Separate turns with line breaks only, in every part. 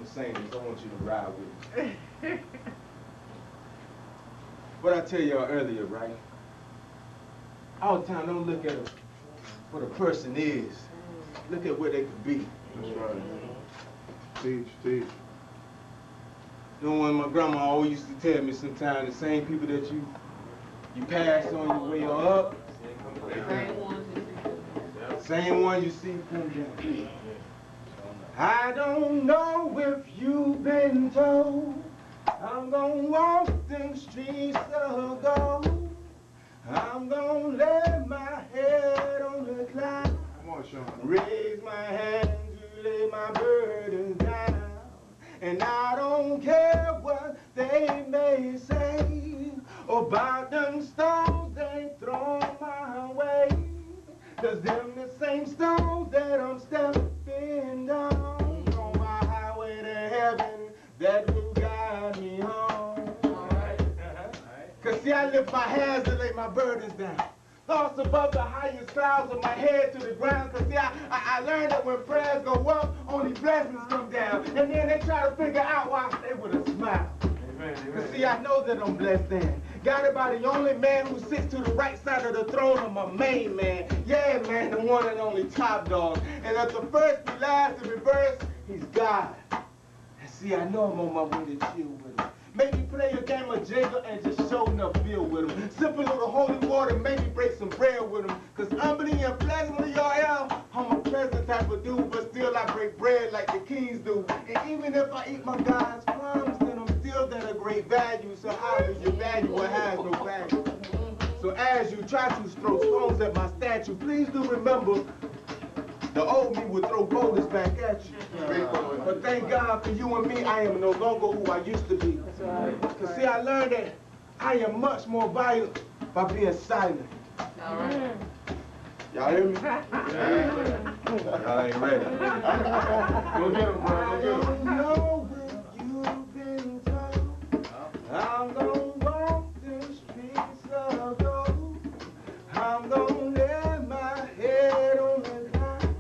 I'm saying this. I want you to ride with me. What I tell y'all earlier, right? All the time, don't look at what a person is. Look at where they could be.
That's right. Teach, teach.
You know, when my grandma always used to tell me sometimes, the same people that you pass on your way up, same one you see come down. I don't know if you've been told, I'm gonna walk them streets of gold. I'm gonna lay my head on the cloud.
Come on, Sean.
Raise my hand to lay my burden down. And I don't care what they may say about them stones they throw my way. 'Cause them the same stones that I'm stepping down on my highway to heaven that will guide me home. Cause see, I lift my hands to lay my burdens down. Lost above the highest clouds of my head to the ground. Cause see, I learned that when prayers go up, only blessings come down. And then they try to figure out why I stay with a smile. Cause see, I know that I'm blessed then. Guided by the only man who sits to the right side of the throne of my main man. Yeah, man, the one and only top dog. And at the first, the last, and reverse, he's God. And see, I know I'm on my way to chill with him. Maybe play a game of Jenga and just show enough feel with him. Sip a little holy water, maybe break some bread with him. Cause humbly and pleasantly, y'all, I'm a pleasant type of dude, but still I break bread like the kings do. And even if I eat my God's crumbs, then I'm still at a great value. So how do you value what has no value? So as you try to throw stones at my statue, please do remember the old me would throw boulders back at you. But thank God for you and me, I am no longer who I used to be. Cause see, I learned that I am much more violent by being silent.
All right.
Y'all hear me? Y'all ain't ready.
Go get him, bro.
I don't know if you've been told, I'm gonna walk the streets of gold. I'm gonna lay my head on the ground,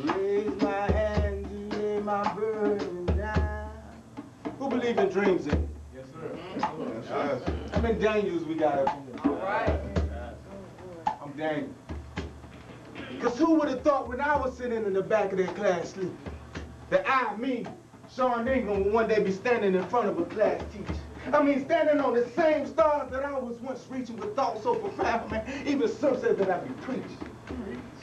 raise my hand to lay my burden down. Who believe in dreams in?
Yes, sir. Yes, sir.
How many Daniels we got up here?
All right.
I'm Daniel. Because who would have thought when I was sitting in the back of that class sleeping, that I, me, Sean Ingram, would one day be standing in front of a class teacher. I mean, standing on the same stars that I was once reaching with thoughts so profound, man. Even some said that I'd be preaching.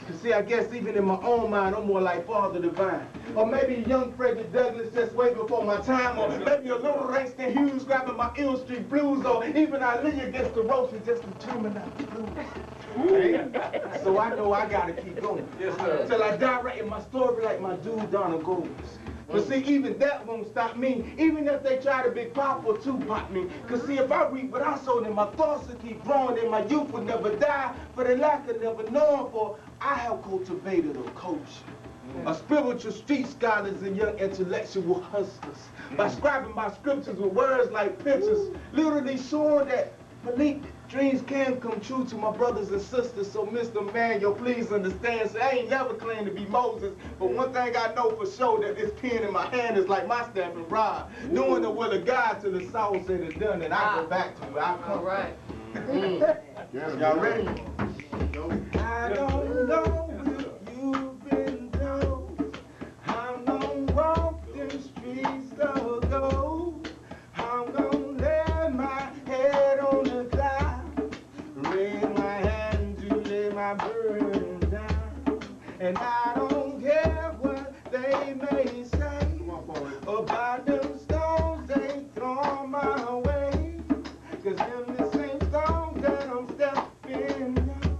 Cause see, I guess even in my own mind, I'm more like Father Divine. Or maybe young Frederick Douglass just way before my time. Or maybe a little Langston Hughes grabbing my Ill Street blues. Or even Ali against the ropes and just determined not to lose. So I know I gotta keep going.
Yes, sir.
Till I die writing my story like my dude Donald Gold. But see, even that won't stop me, even if they try to Big Pop or Tupac me. Cause see, if I reap what I sow, then my thoughts will keep growing, and my youth will never die for the lack of never knowing, for I have cultivated a culture of spiritual street scholars and young intellectual hustlers. By scribing my scriptures with words like pictures, literally showing that Malik, dreams can come true to my brothers and sisters. So Mr. Manuel, please understand, so I ain't never claimed to be Moses, but one thing I know for sure, that this pen in my hand is like my stamping rod, doing the will of God till the soul said it's done, and I go back to where I come from.
All right.
Y'all ready? I don't know if you've been told, I'm gonna walk them streets of gold. I'm gonna lay my head on the cloud, raise my hand to lay my burden down. And I don't care what they may say about them stones they throw my way. Cause them the same stones that I'm stepping down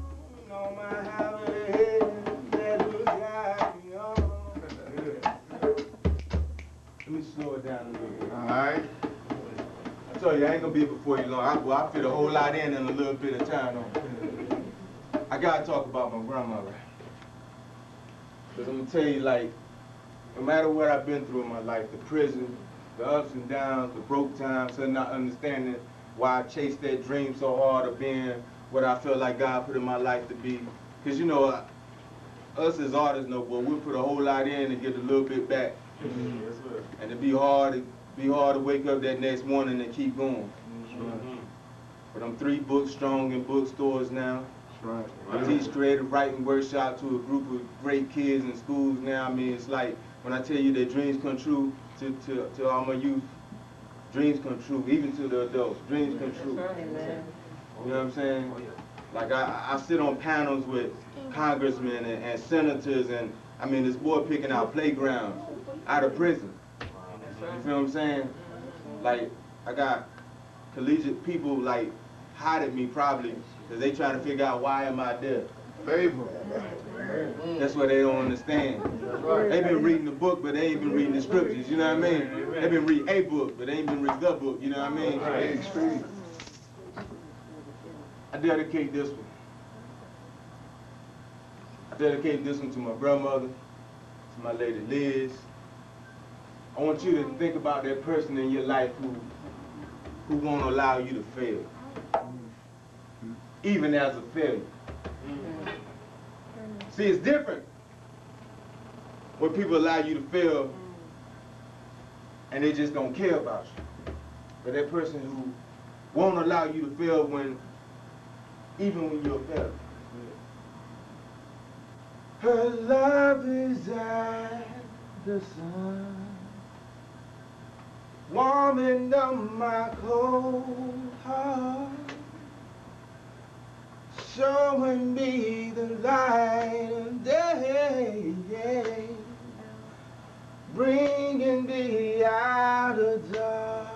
on my highway that will guide me on. Let me slow it down a little bit.
All right.
I told you, I ain't gonna be before you long. I fit a whole lot in a little bit of time. I gotta talk about my grandma, right? Because I'm gonna tell you, like, no matter what I've been through in my life, the prison, the ups and downs, the broke times, her not understanding why I chased that dream so hard of being what I felt like God put in my life to be. Because, you know, us as artists know, well, we put a whole lot in and get a little bit back. And it'd be hard to wake up that next morning and keep going. But I'm 3 books strong in bookstores now.
Right.
I teach creative writing workshop to a group of great kids in schools now. I mean, it's like when I tell you that dreams come true to all my youth, dreams come true, even to the adults, dreams come true. You know what I'm saying? Like I sit on panels with congressmen and senators, and I mean, this boy picking out playgrounds out of prison. You feel what I'm saying? Like, I got collegiate people like hide at me probably because they trying to figure out why am I there.
Favor.
That's what they don't understand. They've been reading the book, but they ain't been reading the scriptures, you know what I mean? They've been reading a book, but they ain't been reading the book, you know what I mean? I dedicate this one. I dedicate this one to my grandmother, to my lady Liz. I want you to think about that person in your life who won't allow you to fail, even as a failure. See, it's different when people allow you to fail and they just don't care about you. But that person who won't allow you to fail even when you're a failure. Her love is as the sun, warming up my cold heart, showing me the light of day, bringing me out of dark.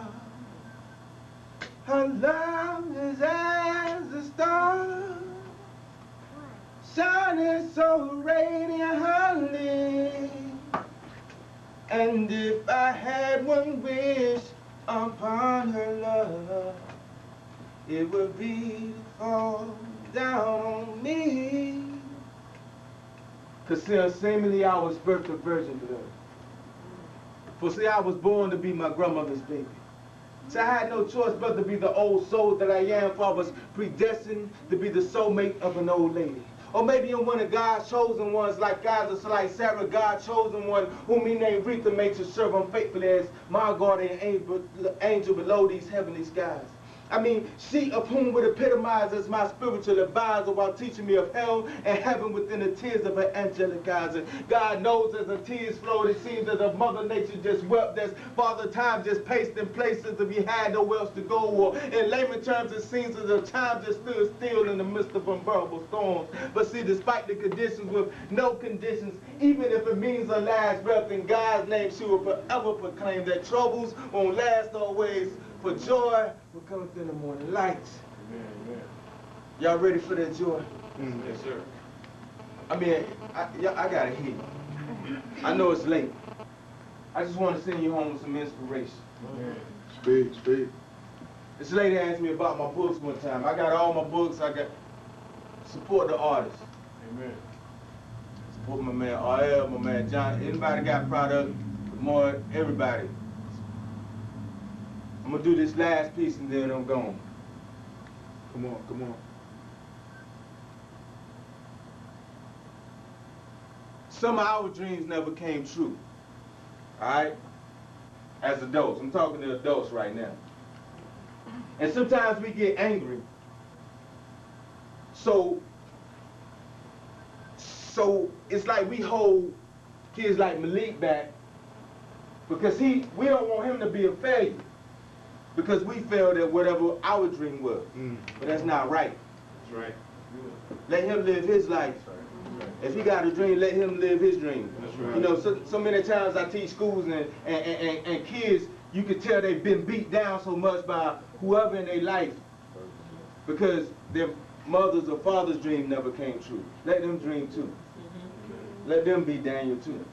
Her love is as the star, shining so radiantly. And if I had one wish upon her love, it would be to fall down on me. Cause seemingly I was birthed a virgin blood. For see, I was born to be my grandmother's baby. So I had no choice but to be the old soul that I am, for I was predestined to be the soulmate of an old lady. Or maybe I'm one of God's chosen ones, like guys are like Sarah, God's chosen one, whom he named Rita, made to serve him faithfully as my guardian angel below these heavenly skies. I mean, she of whom would epitomize as my spiritual advisor while teaching me of hell and heaven within the tears of her angelic eyes. And God knows as the tears flowed, it seems as if Mother Nature just wept, as Father Time just paced in places that we had nowhere else to go. Or in layman terms, it seems as if time just stood still in the midst of unbearable storms. But see, despite the conditions, with no conditions, even if it means her last breath, in God's name she will forever proclaim that troubles won't last always, for joy will come in the morning light. Y'all ready for that joy?
Yes, sir.
I mean, I gotta hit. I know it's late. I just want to send you home with some inspiration.
Speak.
This lady asked me about my books one time. I got all my books. I got support the artists.
Amen.
Support my man RL, my man John. Anybody got product? More, everybody. I'm gonna do this last piece and then I'm gone.
Come on.
Some of our dreams never came true. Alright? As adults. I'm talking to adults right now. And sometimes we get angry. So it's like we hold kids like Malik back because we don't want him to be a failure. Because we failed at whatever our dream was. But that's not right.
That's right.
Let him live his life. If he got a dream, let him live his dream.
That's right.
You know, so many times I teach schools and kids, you can tell they've been beat down so much by whoever in their life because their mother's or father's dream never came true. Let them dream too. Let them be Daniel too.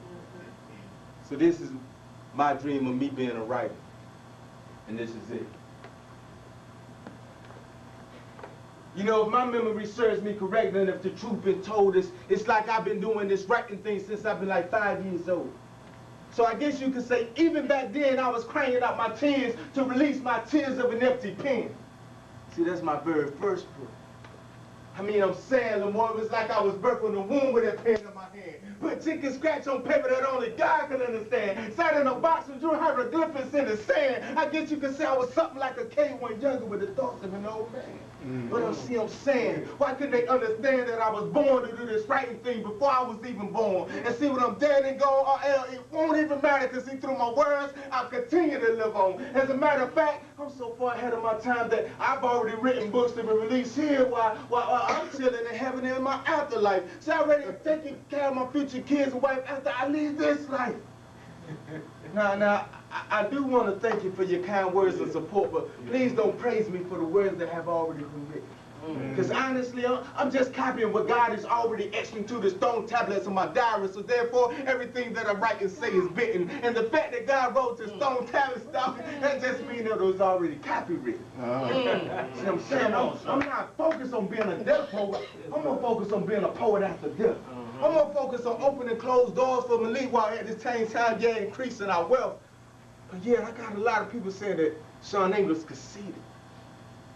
So this is my dream of me being a writer. And this is it. You know, if my memory serves me correctly, and if the truth been told, it's like I've been doing this writing thing since I've been like 5 years old. So I guess you could say, even back then, I was crying out my tears to release my tears of an empty pen. See, that's my very first book. I mean, I'm saying, Lamar, it was like I was birthed in the womb with that pen in my hand. Put chicken scratch on paper that only God can understand. Sat in a box and drew hieroglyphics in the sand. I guess you could say I was something like a K1 younger with the thoughts of an old man. But I'm saying, why couldn't they understand that I was born to do this writing thing before I was even born? And see, when I'm dead and gone, or else it won't even matter, because see, through my words, I'll continue to live on. As a matter of fact, I'm so far ahead of my time that I've already written books to be released here while I'm chilling in heaven in my afterlife. So I'm ready to take care of my future kids and wife after I leave this life. Now, I do want to thank you for your kind words of support, but please don't praise me for the words that have already been written. Because honestly, I'm just copying what God has already etched into the stone tablets of my diary, so therefore everything that I write and say is bitten. And the fact that God wrote the stone tablets down, that just means that it was already copywritten. See what I'm saying? I'm not focused on being a death poet. I'm more focused on being a poet after death. I'm more focused on opening closed doors for Malik while at the same time, yeah, increasing our wealth. But yeah, I got a lot of people saying that Sean English conceited.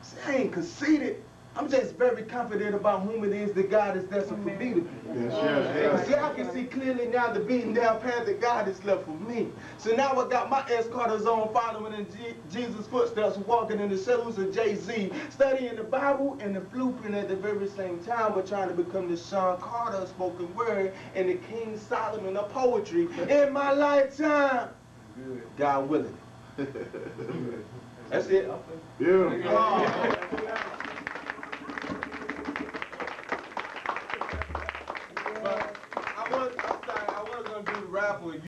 See, I ain't conceited. I'm just very confident about whom it is that God is destined for me to be.
Yes.
See, I can see clearly now the beaten down path that God has left for me. So now I got my escorters on, following in Jesus' footsteps, walking in the shoes of Jay-Z, studying the Bible and the blueprint at the very same time, but trying to become the Sean Carter of spoken word and the King Solomon of poetry in my lifetime. God willing. That's it.
Yeah.
I was going to do the rap with you.